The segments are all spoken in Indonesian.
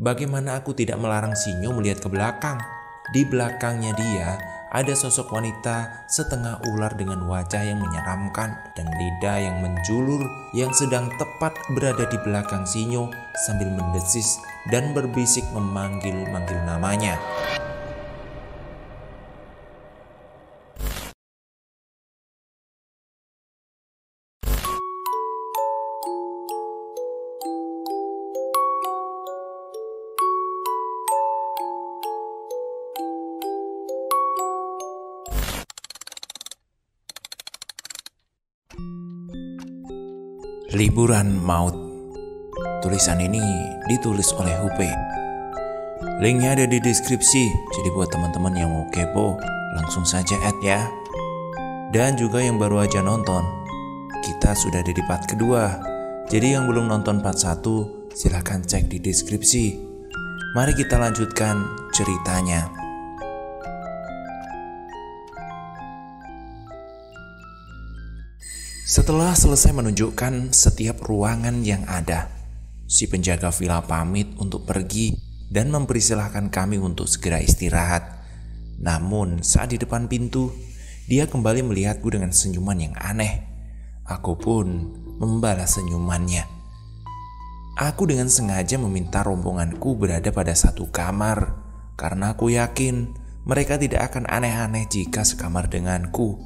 Bagaimana aku tidak melarang Sinyo melihat ke belakang? Di belakangnya dia ada sosok wanita setengah ular dengan wajah yang menyeramkan dan lidah yang menjulur yang sedang tepat berada di belakang Sinyo sambil mendesis dan berbisik memanggil-manggil namanya. Liburan Maut. Tulisan ini ditulis oleh Hupe. Linknya ada di deskripsi, jadi buat teman-teman yang mau kepo langsung saja add ya. Dan juga yang baru aja nonton, kita sudah ada di part kedua. Jadi yang belum nonton part 1 silahkan cek di deskripsi. Mari kita lanjutkan ceritanya. Setelah selesai menunjukkan setiap ruangan yang ada, si penjaga villa pamit untuk pergi dan mempersilahkan kami untuk segera istirahat. Namun saat di depan pintu, dia kembali melihatku dengan senyuman yang aneh. Aku pun membalas senyumannya. Aku dengan sengaja meminta rombonganku berada pada satu kamar, karena aku yakin mereka tidak akan aneh-aneh jika sekamar denganku.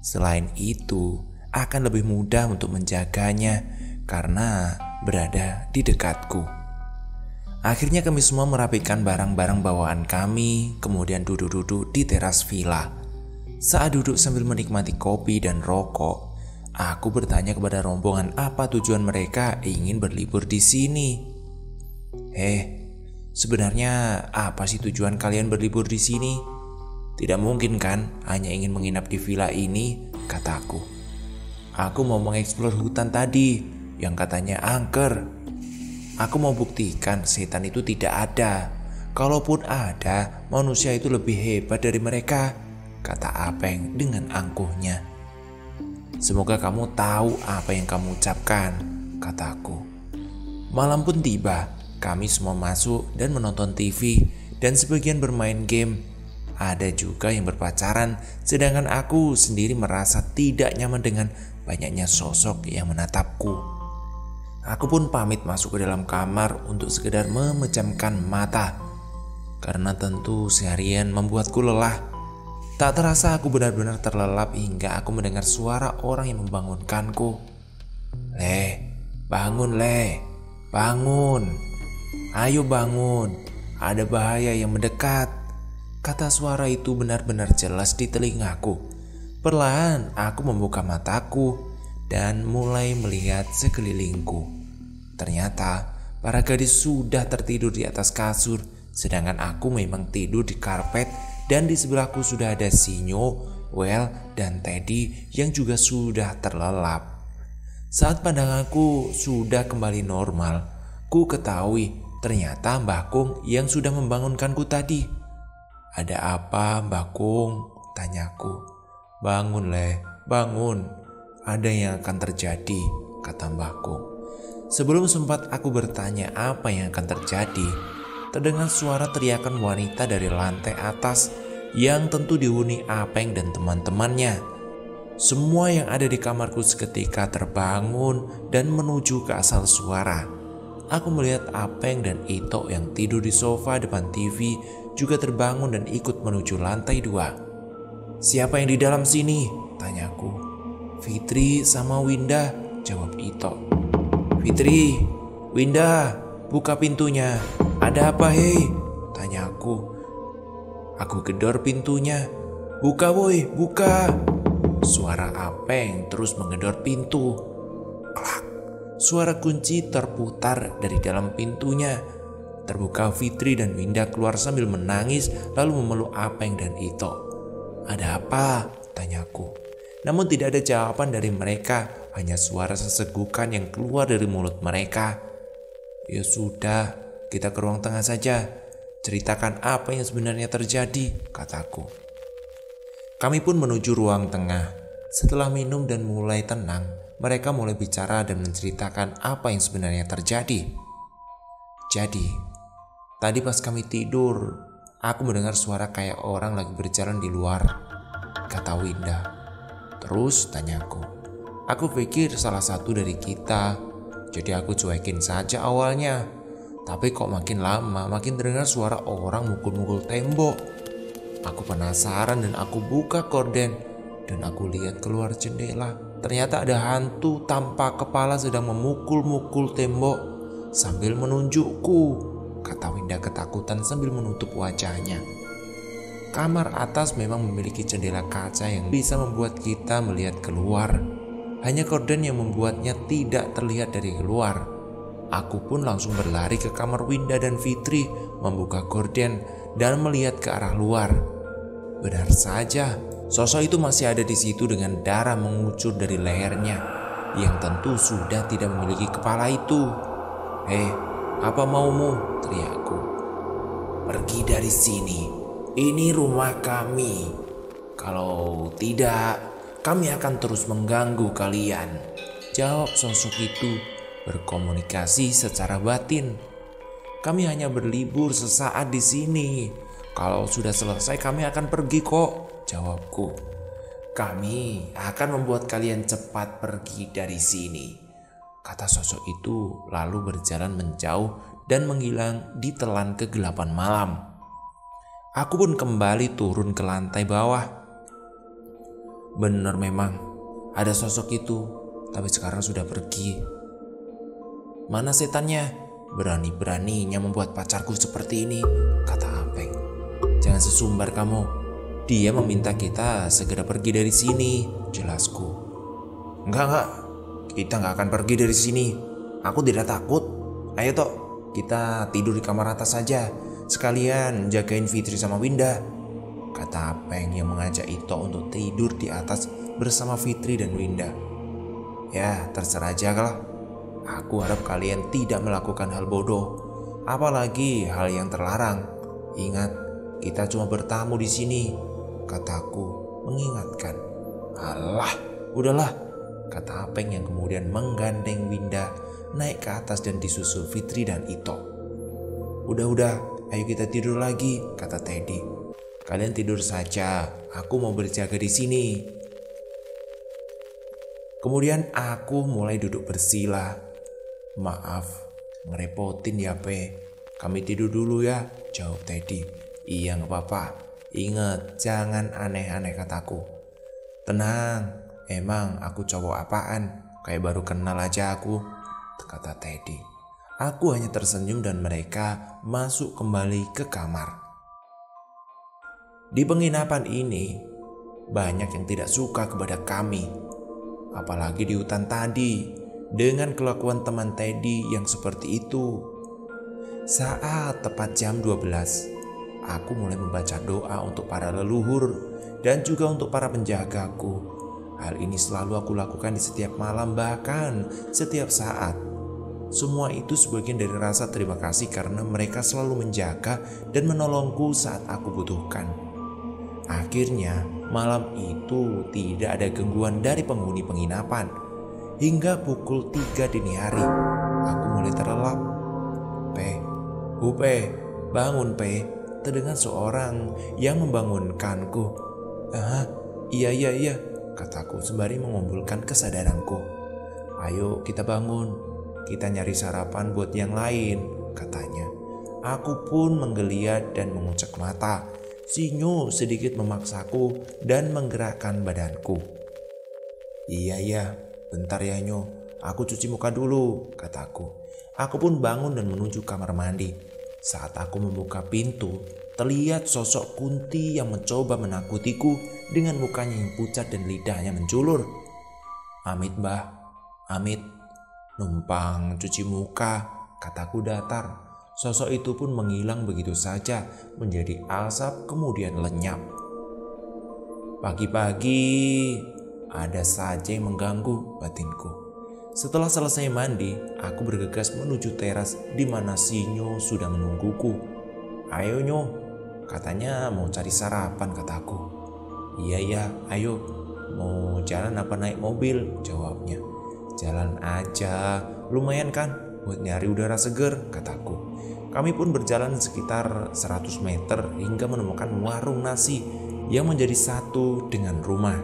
Selain itu, akan lebih mudah untuk menjaganya karena berada di dekatku. Akhirnya kami semua merapikan barang-barang bawaan kami, kemudian duduk-duduk di teras villa. Saat duduk sambil menikmati kopi dan rokok, aku bertanya kepada rombongan apa tujuan mereka ingin berlibur di sini. Sebenarnya apa sih tujuan kalian berlibur di sini? Tidak mungkin kan hanya ingin menginap di villa ini, kataku. Aku mau mengeksplor hutan tadi yang katanya angker. Aku mau buktikan setan itu tidak ada. Kalaupun ada, manusia itu lebih hebat dari mereka, kata Apeng dengan angkuhnya. Semoga kamu tahu apa yang kamu ucapkan, kataku. Malam pun tiba, kami semua masuk dan menonton TV dan sebagian bermain game. Ada juga yang berpacaran, sedangkan aku sendiri merasa tidak nyaman dengan banyaknya sosok yang menatapku. Aku pun pamit masuk ke dalam kamar untuk sekedar memejamkan mata, karena tentu seharian membuatku lelah. Tak terasa aku benar-benar terlelap hingga aku mendengar suara orang yang membangunkanku. Bangun Le, bangun. Ayo bangun, ada bahaya yang mendekat. Kata suara itu benar-benar jelas di telingaku. Perlahan aku membuka mataku dan mulai melihat sekelilingku. Ternyata para gadis sudah tertidur di atas kasur, sedangkan aku memang tidur di karpet dan di sebelahku sudah ada Sinyo, Well, dan Teddy yang juga sudah terlelap. Saat pandanganku sudah kembali normal, ku ketahui ternyata Mbah Kung yang sudah membangunkanku tadi. Ada apa Mbah Kung? Tanyaku. Bangun Le, bangun. Ada yang akan terjadi, kata Mbah Kung. Sebelum sempat aku bertanya apa yang akan terjadi, terdengar suara teriakan wanita dari lantai atas yang tentu dihuni Apeng dan teman-temannya. Semua yang ada di kamarku seketika terbangun dan menuju ke asal suara. Aku melihat Apeng dan Ito yang tidur di sofa depan TV juga terbangun dan ikut menuju lantai 2. Siapa yang di dalam sini? Tanyaku. Fitri sama Winda, jawab Ito. Fitri, Winda, buka pintunya. Ada apa hei? Tanyaku. Aku gedor pintunya. Buka woi, buka. Suara Apeng terus menggedor pintu. Klak. Suara kunci terputar dari dalam pintunya. Terbuka, Fitri dan Winda keluar sambil menangis lalu memeluk Apeng dan Ito. Ada apa? Tanyaku. Namun tidak ada jawaban dari mereka, hanya suara sesegukan yang keluar dari mulut mereka. Ya sudah, kita ke ruang tengah saja. Ceritakan apa yang sebenarnya terjadi, kataku. Kami pun menuju ruang tengah. Setelah minum dan mulai tenang, mereka mulai bicara dan menceritakan apa yang sebenarnya terjadi. Jadi, Tadi pas kami tidur, aku mendengar suara kayak orang lagi berjalan di luar, kata Winda. Terus tanyaku. Aku pikir salah satu dari kita, jadi aku cuekin saja awalnya. Tapi kok makin lama makin terdengar suara orang mukul-mukul tembok. Aku penasaran dan aku buka gorden dan aku lihat keluar jendela. Ternyata ada hantu tanpa kepala sedang memukul-mukul tembok sambil menunjukku, kata Winda ketakutan sambil menutup wajahnya. Kamar atas memang memiliki jendela kaca yang bisa membuat kita melihat keluar. Hanya gorden yang membuatnya tidak terlihat dari luar. Aku pun langsung berlari ke kamar Winda dan Fitri, membuka gorden dan melihat ke arah luar. Benar saja, sosok itu masih ada di situ dengan darah mengucur dari lehernya, yang tentu sudah tidak memiliki kepala itu. Apa maumu? Teriakku. Pergi dari sini. Ini rumah kami. Kalau tidak, kami akan terus mengganggu kalian, jawab sosok itu berkomunikasi secara batin. Kami hanya berlibur sesaat di sini. Kalau sudah selesai kami akan pergi kok, jawabku. Kami akan membuat kalian cepat pergi dari sini, kata sosok itu lalu berjalan menjauh dan menghilang di telan kegelapan malam. Aku pun kembali turun ke lantai bawah. Benar memang ada sosok itu, tapi sekarang sudah pergi. Mana setannya? Berani-beraninya membuat pacarku seperti ini, kata Apeng. Jangan sesumbar kamu. Dia meminta kita segera pergi dari sini, jelasku. Enggak. Kita nggak akan pergi dari sini. Aku tidak takut. Ayo Tok, kita tidur di kamar atas saja. Sekalian jagain Fitri sama Winda, kata Apeng yang mengajak Ito untuk tidur di atas bersama Fitri dan Winda. Ya, terserah aja lah. Aku harap kalian tidak melakukan hal bodoh, apalagi hal yang terlarang. Ingat, kita cuma bertamu di sini, kataku mengingatkan. Alah, udahlah, kata Apeng yang kemudian menggandeng Winda naik ke atas dan disusul Fitri dan Ito. Udah, ayo kita tidur lagi, kata Teddy. Kalian tidur saja, aku mau berjaga di sini. Kemudian aku mulai duduk bersila. Maaf, ngerepotin ya Pe. Kami tidur dulu ya, jawab Teddy. Iya gak apa-apa, ingat jangan aneh-aneh, kataku. Tenang, emang aku cowok apaan? Kayak baru kenal aja aku, kata Teddy. Aku hanya tersenyum dan mereka masuk kembali ke kamar. Di penginapan ini, banyak yang tidak suka kepada kami. Apalagi di hutan tadi, dengan kelakuan teman Teddy yang seperti itu. Saat tepat jam 12, aku mulai membaca doa untuk para leluhur dan juga untuk para penjagaku. Hal ini selalu aku lakukan di setiap malam, bahkan setiap saat. Semua itu sebagian dari rasa terima kasih karena mereka selalu menjaga dan menolongku saat aku butuhkan. Akhirnya malam itu tidak ada gangguan dari penghuni penginapan. Hingga pukul 3 dini hari, aku mulai terlelap. Pe, bangun Pe, terdengar seorang yang membangunkanku. Iya, kataku sembari mengumpulkan kesadaranku. Ayo kita bangun, kita nyari sarapan buat yang lain, katanya. Aku pun menggeliat dan mengucek mata. Sinyo sedikit memaksaku dan menggerakkan badanku. Iya, bentar ya Nyo, aku cuci muka dulu, kataku. Aku pun bangun dan menuju kamar mandi. Saat aku membuka pintu, terlihat sosok Kunti yang mencoba menakutiku dengan mukanya yang pucat dan lidahnya menculur. Amit Mbah, amit, numpang cuci muka, kataku datar. Sosok itu pun menghilang begitu saja menjadi asap kemudian lenyap. Pagi-pagi ada saja yang mengganggu batinku. Setelah selesai mandi, aku bergegas menuju teras di mana Sinyo sudah menungguku. Ayo Nyo, katanya mau cari sarapan, kataku. Iya, ayo. Mau jalan apa naik mobil? Jawabnya. Jalan aja, lumayan kan buat nyari udara seger, kataku. Kami pun berjalan sekitar 100 meter hingga menemukan warung nasi yang menjadi satu dengan rumah.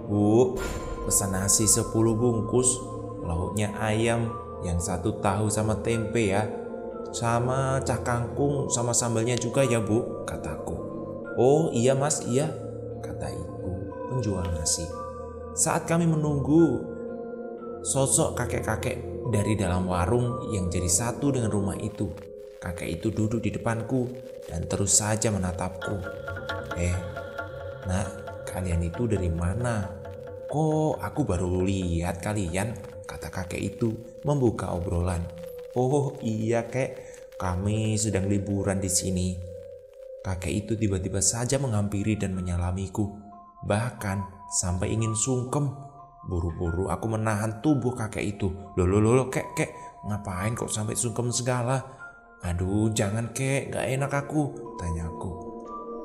Bu, pesan nasi 10 bungkus, lauknya ayam, yang 1 tahu sama tempe ya, sama cah kangkung sama sambalnya juga ya bu, kataku. Oh iya mas, iya, kata ibu penjual nasi. Saat kami menunggu, sosok kakek-kakek dari dalam warung yang jadi satu dengan rumah itu. Kakek itu duduk di depanku dan terus saja menatapku. Nak, kalian itu dari mana? Kok aku baru lihat kalian? Kata kakek itu membuka obrolan. Oh iya kek, kami sedang liburan di sini. Kakek itu tiba-tiba saja menghampiri dan menyalamiku. Bahkan sampai ingin sungkem. Buru-buru aku menahan tubuh kakek itu. Loh kek, ngapain kok sampai sungkem segala? Aduh jangan kek, gak enak aku, tanyaku.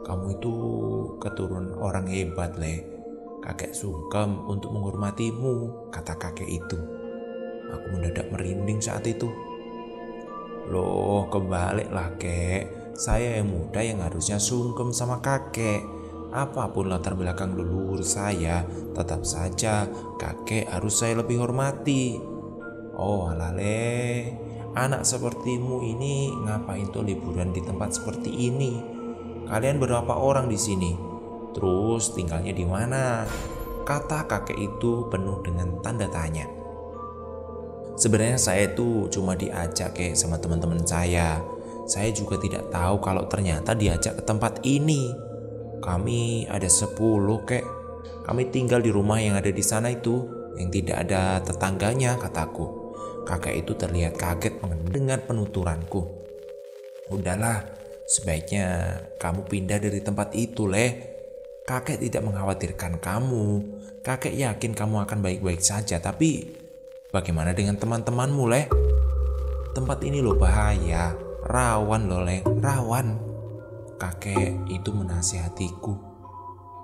Kamu itu keturunan orang hebat le. Kakek sungkem untuk menghormatimu, kata kakek itu. Aku mendadak merinding saat itu. Loh kebaliklah kek, saya yang muda yang harusnya sungkem sama kakek. Apapun latar belakang leluhur saya, tetap saja kakek harus saya lebih hormati. Oh alale, anak sepertimu ini ngapain tuh liburan di tempat seperti ini? Kalian berapa orang di sini? Terus tinggalnya di mana? Kata kakek itu penuh dengan tanda tanya. Sebenarnya saya itu cuma diajak sama teman-teman saya. Saya juga tidak tahu kalau ternyata diajak ke tempat ini. Kami ada 10 kek. Kami tinggal di rumah yang ada di sana itu, yang tidak ada tetangganya, kataku. Kakek itu terlihat kaget mendengar penuturanku. Udahlah, sebaiknya kamu pindah dari tempat itu leh. Kakek tidak mengkhawatirkan kamu. Kakek yakin kamu akan baik-baik saja. Tapi bagaimana dengan teman-temanmu leh? Tempat ini loh bahaya, rawan loh leh, rawan. Kakek itu menasihatiku.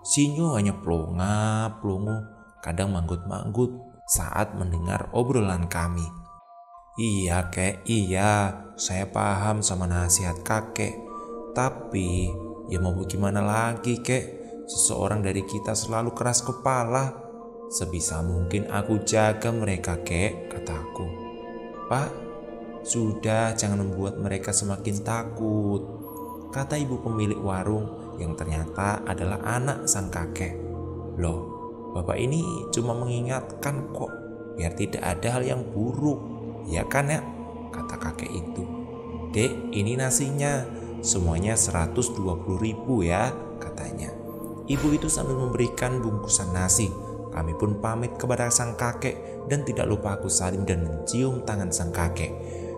Sinyo hanya pelongo, kadang manggut-manggut saat mendengar obrolan kami. Iya kek, iya, saya paham sama nasihat kakek. Tapi ya mau bagaimana lagi kek, seseorang dari kita selalu keras kepala. Sebisa mungkin aku jaga mereka kek, kataku. Pak, sudah jangan membuat mereka semakin takut, kata ibu pemilik warung yang ternyata adalah anak sang kakek. Loh, bapak ini cuma mengingatkan kok, biar tidak ada hal yang buruk. Ya kan ya, kata kakek itu. Dek, ini nasinya, semuanya 120.000 ya, katanya. Ibu itu sambil memberikan bungkusan nasi. Kami pun pamit kepada sang kakek dan tidak lupa aku salim dan mencium tangan sang kakek.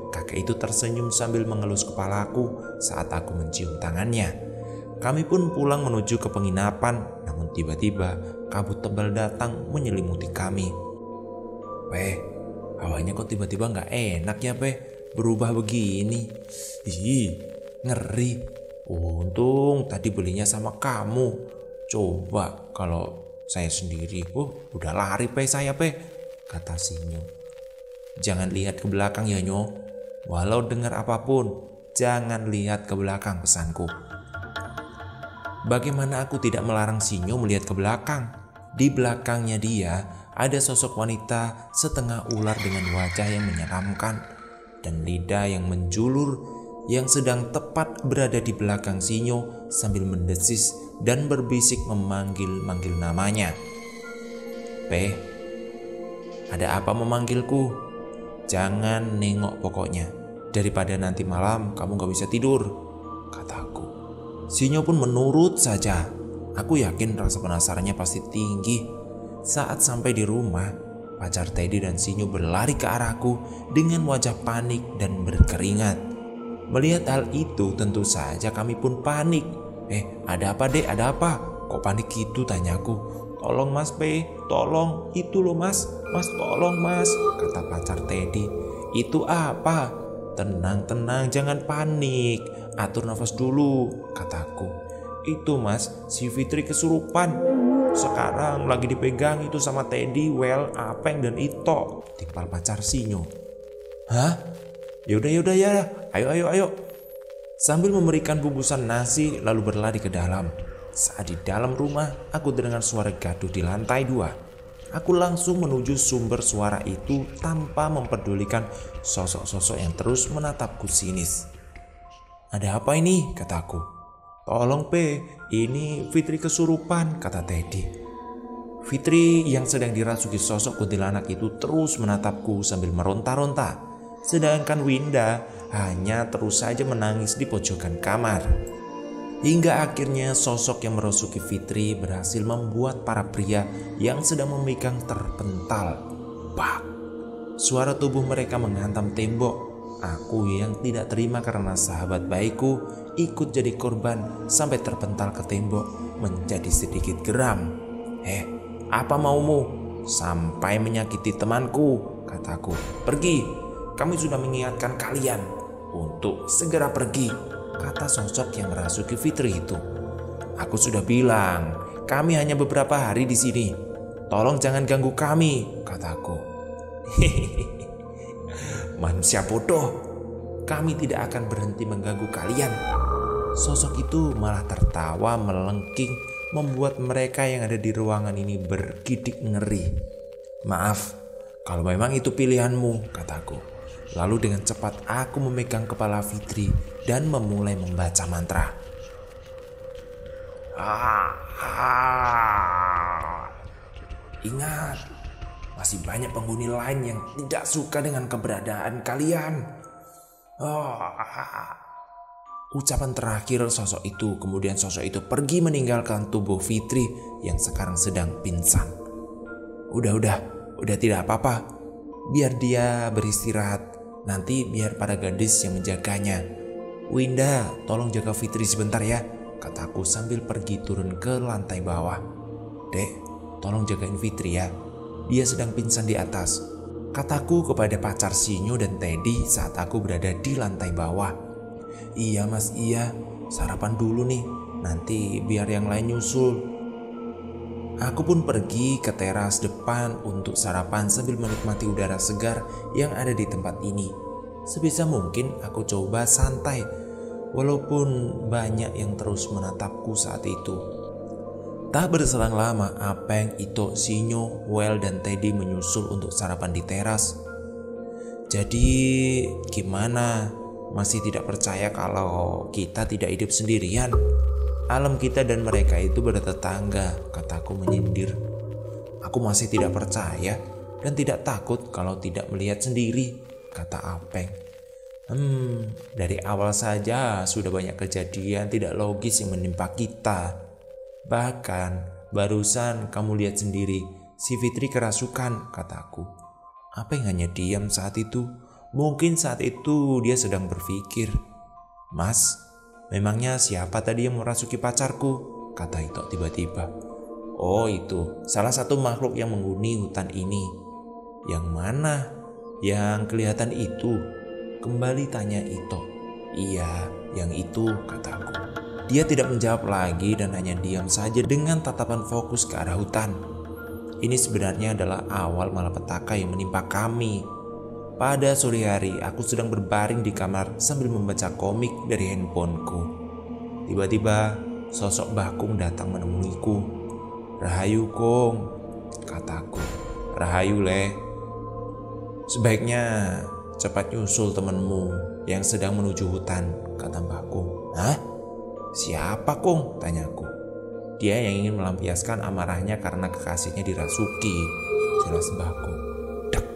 Kakek itu tersenyum sambil mengelus kepalaku saat aku mencium tangannya. Kami pun pulang menuju ke penginapan, namun tiba-tiba kabut tebal datang menyelimuti kami. Hawanya kok tiba-tiba gak enak ya berubah begini. Ih, ngeri. Untung tadi belinya sama kamu. Coba kalau saya sendiri, udah lari saya kata Sinyo. Jangan lihat ke belakang ya Nyo. Walau dengar apapun, jangan lihat ke belakang, pesanku. Bagaimana aku tidak melarang Sinyo melihat ke belakang? Di belakangnya dia ada sosok wanita setengah ular dengan wajah yang menyeramkan dan lidah yang menjulur yang sedang tepat berada di belakang Sinyo sambil mendesis dan berbisik memanggil-manggil namanya. Ada apa memanggilku? Jangan nengok pokoknya, daripada nanti malam kamu gak bisa tidur, kataku. Sinyo pun menurut saja. Aku yakin rasa penasarannya pasti tinggi. Saat sampai di rumah, pacar Teddy dan Sinyo berlari ke arahku dengan wajah panik dan berkeringat. Melihat hal itu tentu saja kami pun panik. Ada apa dek, ada apa? Kok panik gitu, tanyaku. Tolong mas tolong, itu loh mas tolong mas, kata pacar Teddy. Itu apa? Tenang, jangan panik, atur nafas dulu, kataku. Itu mas, si Fitri kesurupan. Sekarang lagi dipegang itu sama Teddy, Well, Apeng dan Ito, timpal pacar Sinyo. Hah? Yaudah ya, ayo. Sambil memberikan bungkusan nasi lalu berlari ke dalam. Saat di dalam rumah, aku dengar suara gaduh di lantai 2. Aku langsung menuju sumber suara itu tanpa memperdulikan sosok-sosok yang terus menatapku sinis. Ada apa ini? Kataku. Tolong P, ini Fitri kesurupan, kata Teddy. Fitri yang sedang dirasuki sosok kuntilanak itu terus menatapku sambil meronta-ronta. Sedangkan Winda hanya terus saja menangis di pojokan kamar. Hingga akhirnya sosok yang merasuki Fitri berhasil membuat para pria yang sedang memegang terpental. Bak! Suara tubuh mereka menghantam tembok. Aku yang tidak terima karena sahabat baikku ikut jadi korban sampai terpental ke tembok menjadi sedikit geram. Apa maumu? Sampai menyakiti temanku, kataku. Pergi! Kami sudah mengingatkan kalian untuk segera pergi, kata sosok yang merasuki Fitri itu. Aku sudah bilang, kami hanya beberapa hari di sini. Tolong jangan ganggu kami, kataku. Manusia bodoh, kami tidak akan berhenti mengganggu kalian. Sosok itu malah tertawa melengking, membuat mereka yang ada di ruangan ini bergidik ngeri. Maaf, kalau memang itu pilihanmu, kataku. Lalu dengan cepat aku memegang kepala Fitri dan memulai membaca mantra. Ingat, masih banyak penghuni lain yang tidak suka dengan keberadaan kalian. Ucapan terakhir sosok itu, kemudian sosok itu pergi meninggalkan tubuh Fitri yang sekarang sedang pingsan. Udah tidak apa-apa. Biar dia beristirahat. Nanti biar para gadis yang menjaganya. Winda, tolong jaga Fitri sebentar ya, kataku sambil pergi turun ke lantai bawah. Dek, tolong jagain Fitri ya. Dia sedang pingsan di atas, kataku kepada pacar Sinyo dan Teddy saat aku berada di lantai bawah. Iya mas, iya. Sarapan dulu nih, nanti biar yang lain nyusul. Aku pun pergi ke teras depan untuk sarapan sambil menikmati udara segar yang ada di tempat ini. Sebisa mungkin aku coba santai, walaupun banyak yang terus menatapku saat itu. Tak berselang lama, Apeng, Ito, Sinyo, Well, dan Teddy menyusul untuk sarapan di teras. Jadi gimana? Masih tidak percaya kalau kita tidak hidup sendirian? Alam kita dan mereka itu bertetangga, kataku menyindir. Aku masih tidak percaya dan tidak takut kalau tidak melihat sendiri, kata Apeng. Dari awal saja sudah banyak kejadian tidak logis yang menimpa kita. Bahkan barusan kamu lihat sendiri, si Fitri kerasukan, kataku. Apeng hanya diam saat itu. Mungkin saat itu dia sedang berpikir. Mas, memangnya siapa tadi yang merasuki pacarku? Kata Ito tiba-tiba. Oh itu, salah satu makhluk yang menghuni hutan ini. Yang mana? Yang kelihatan itu? Kembali tanya Ito. Iya, yang itu, kataku. Dia tidak menjawab lagi dan hanya diam saja dengan tatapan fokus ke arah hutan. Ini sebenarnya adalah awal malapetaka yang menimpa kami. Pada sore hari, aku sedang berbaring di kamar sambil membaca komik dari handphoneku. Tiba-tiba, sosok Mbah Kung datang menemuiku. Rahayu Kung, kataku. Rahayu Le. Sebaiknya cepat nyusul temanmu yang sedang menuju hutan, kata Mbah Kung. Hah? Siapa Kung? Tanyaku. Dia yang ingin melampiaskan amarahnya karena kekasihnya dirasuki, jelas Mbah Kung. Dak.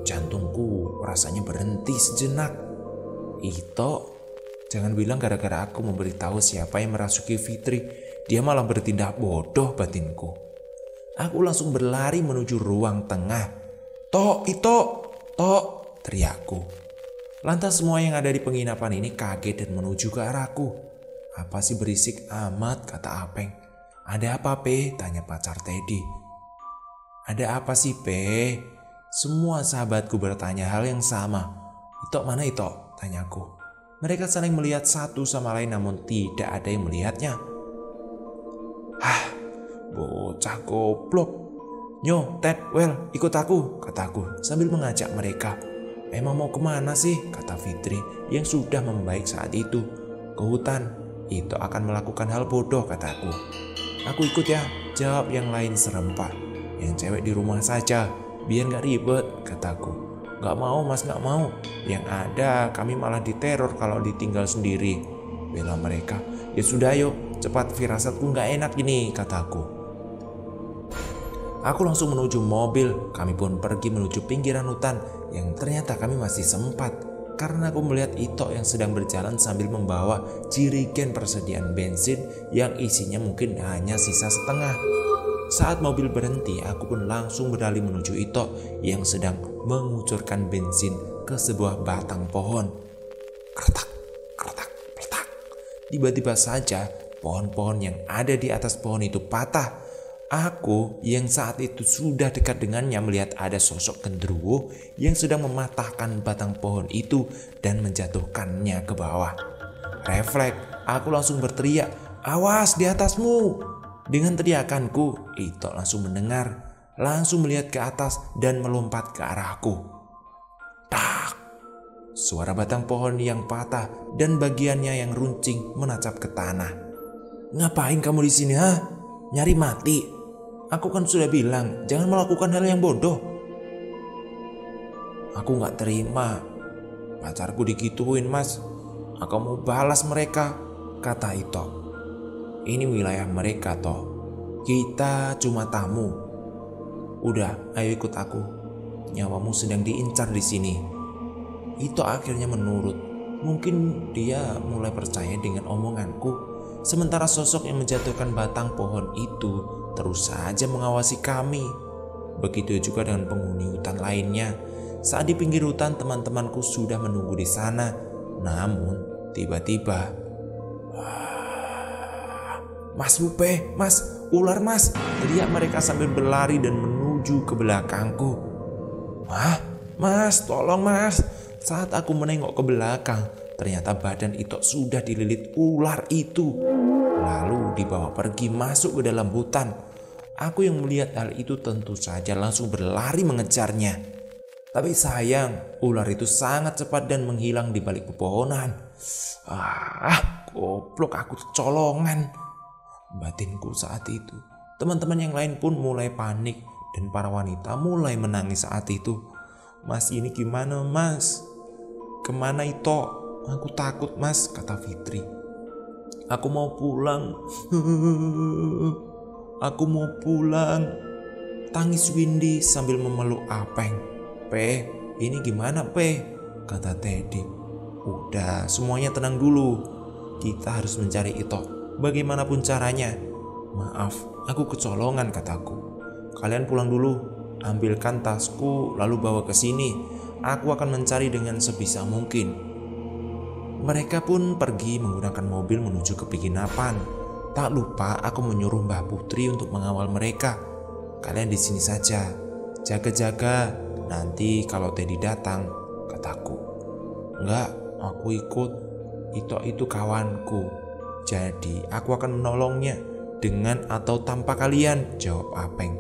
Jantungku rasanya berhenti sejenak. Ito, jangan bilang gara-gara aku memberitahu siapa yang merasuki Fitri, dia malah bertindak bodoh, batinku. Aku langsung berlari menuju ruang tengah. Tok, Ito, Tok, teriakku. Lantas semua yang ada di penginapan ini kaget dan menuju ke arahku. Apa sih berisik amat, kata Apeng. Ada apa, Pe? Tanya pacar Teddy. Ada apa sih, Pe? Semua sahabatku bertanya hal yang sama. Ito mana Ito? Tanyaku. Mereka saling melihat satu sama lain namun tidak ada yang melihatnya. Hah, bocah goblok. Nyo, Ted, Well, ikut aku, kataku sambil mengajak mereka. Emang mau kemana sih? Kata Fitri yang sudah membaik saat itu. Ke hutan, itu akan melakukan hal bodoh, kataku. Aku ikut ya, jawab yang lain serempak. Yang cewek di rumah saja, biar gak ribet, kataku. Gak mau mas, gak mau. Yang ada kami malah diteror kalau ditinggal sendiri, bela mereka. Ya sudah yuk, cepat, firasatku gak enak ini, kataku. Aku langsung menuju mobil. Kami pun pergi menuju pinggiran hutan yang ternyata kami masih sempat, karena aku melihat Ito yang sedang berjalan sambil membawa jerigen persediaan bensin yang isinya mungkin hanya sisa setengah. Saat mobil berhenti, aku pun langsung beralih menuju Ito yang sedang mengucurkan bensin ke sebuah batang pohon. Kertak, kertak, kertak. Tiba-tiba saja pohon-pohon yang ada di atas pohon itu patah. Aku yang saat itu sudah dekat dengannya melihat ada sosok genderuwo yang sedang mematahkan batang pohon itu dan menjatuhkannya ke bawah. Refleks, aku langsung berteriak, "Awas di atasmu!" Dengan teriakanku, Ito langsung mendengar, langsung melihat ke atas dan melompat ke arahku. Tak! Suara batang pohon yang patah dan bagiannya yang runcing menacap ke tanah. "Ngapain kamu di sini, ha? Nyari mati? Aku kan sudah bilang jangan melakukan hal yang bodoh." "Aku gak terima. Pacarku digituin mas. Aku mau balas mereka," kata Ito. "Ini wilayah mereka toh. Kita cuma tamu. Udah, ayo ikut aku. Nyawamu sedang diincar di sini." Ito akhirnya menurut. Mungkin dia mulai percaya dengan omonganku. Sementara sosok yang menjatuhkan batang pohon itu terus saja mengawasi kami. Begitu juga dengan penghuni hutan lainnya. Saat di pinggir hutan, teman-temanku sudah menunggu di sana. Namun tiba-tiba, "Mas Rupe, mas, ular mas!" teriak mereka sambil berlari dan menuju ke belakangku. "Hah? Mas, tolong mas!" Saat aku menengok ke belakang, ternyata badan Ito sudah dililit ular itu, lalu dibawa pergi masuk ke dalam hutan. Aku yang melihat hal itu tentu saja langsung berlari mengejarnya. Tapi sayang, ular itu sangat cepat dan menghilang di balik pepohonan. Goblok, aku kecolongan, batinku saat itu. Teman-teman yang lain pun mulai panik dan para wanita mulai menangis saat itu. "Mas, ini gimana mas? Kemana Ito? Aku takut mas," kata Fitri. "Aku mau pulang." "Aku mau pulang," tangis Windy sambil memeluk Apeng. "Pe, ini gimana Pe?" kata Teddy. "Udah, semuanya tenang dulu. Kita harus mencari Ito bagaimanapun caranya." "Maaf, aku kecolongan," kataku. "Kalian pulang dulu, ambilkan tasku lalu bawa ke sini. Aku akan mencari dengan sebisa mungkin." Mereka pun pergi menggunakan mobil menuju ke penginapan. Tak lupa aku menyuruh Mbah Putri untuk mengawal mereka. "Kalian di sini saja, jaga-jaga. Nanti kalau Teddy datang," kataku. "Enggak, aku ikut. Ito itu kawanku. Jadi aku akan menolongnya dengan atau tanpa kalian," jawab Apeng.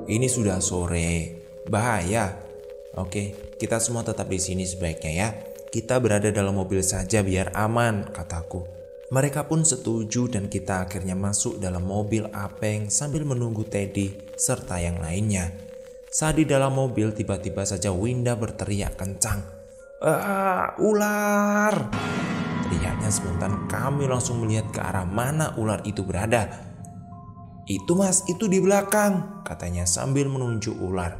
"Ini sudah sore, bahaya. Oke, kita semua tetap di sini sebaiknya ya. Kita berada dalam mobil saja biar aman," kataku. Mereka pun setuju dan kita akhirnya masuk dalam mobil Apeng sambil menunggu Teddy serta yang lainnya. Saat di dalam mobil, tiba-tiba saja Winda berteriak kencang. Ular!" Teriaknya spontan. Kami langsung melihat ke arah mana ular itu berada. "Itu mas, itu di belakang," katanya sambil menunjuk ular.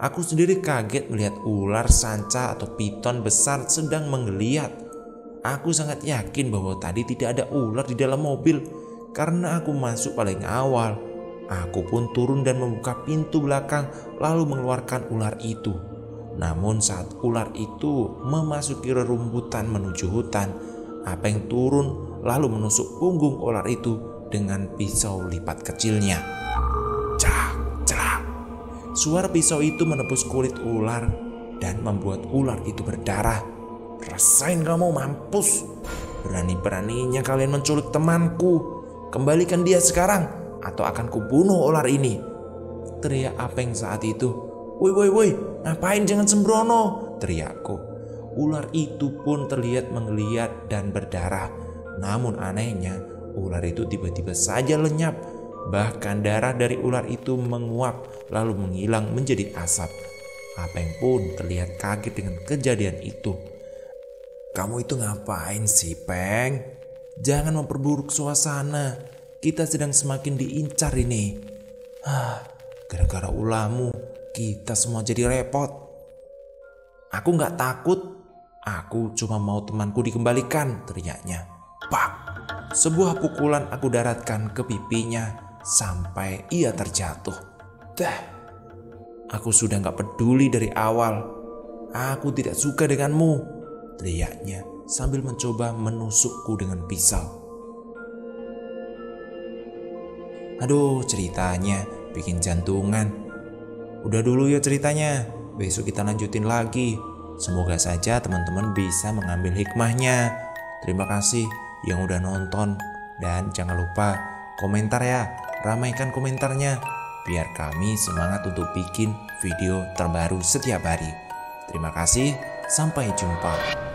Aku sendiri kaget melihat ular sanca atau piton besar sedang menggeliat. Aku sangat yakin bahwa tadi tidak ada ular di dalam mobil karena aku masuk paling awal. Aku pun turun dan membuka pintu belakang lalu mengeluarkan ular itu. Namun saat ular itu memasuki rerumputan menuju hutan, Apeng turun lalu menusuk punggung ular itu dengan pisau lipat kecilnya. Cak, cak. Suara pisau itu menembus kulit ular dan membuat ular itu berdarah. "Rasain kamu, mampus! Berani-beraninya kalian menculik temanku. Kembalikan dia sekarang atau akan kubunuh ular ini," teriak Apeng saat itu. Woi, Ngapain jangan sembrono, teriakku. Ular itu pun terlihat menggeliat dan berdarah. Namun anehnya, ular itu tiba-tiba saja lenyap. Bahkan darah dari ular itu menguap lalu menghilang menjadi asap. Apeng pun terlihat kaget dengan kejadian itu. Kamu itu ngapain sih, Peng? Jangan memperburuk suasana. Kita sedang semakin diincar ini. Gara-gara ulahmu, kita semua jadi repot. Aku gak takut. Aku cuma mau temanku dikembalikan, teriaknya. Pak! Sebuah pukulan aku daratkan ke pipinya sampai ia terjatuh. Dah! Aku sudah gak peduli dari awal. Aku tidak suka denganmu, teriaknya sambil mencoba menusukku dengan pisau. Aduh, ceritanya bikin jantungan. Udah dulu ya ceritanya. Besok kita lanjutin lagi. Semoga saja teman-teman bisa mengambil hikmahnya. Terima kasih yang udah nonton. Dan jangan lupa komentar ya. Ramaikan komentarnya biar kami semangat untuk bikin video terbaru setiap hari. Terima kasih. Sampai jumpa.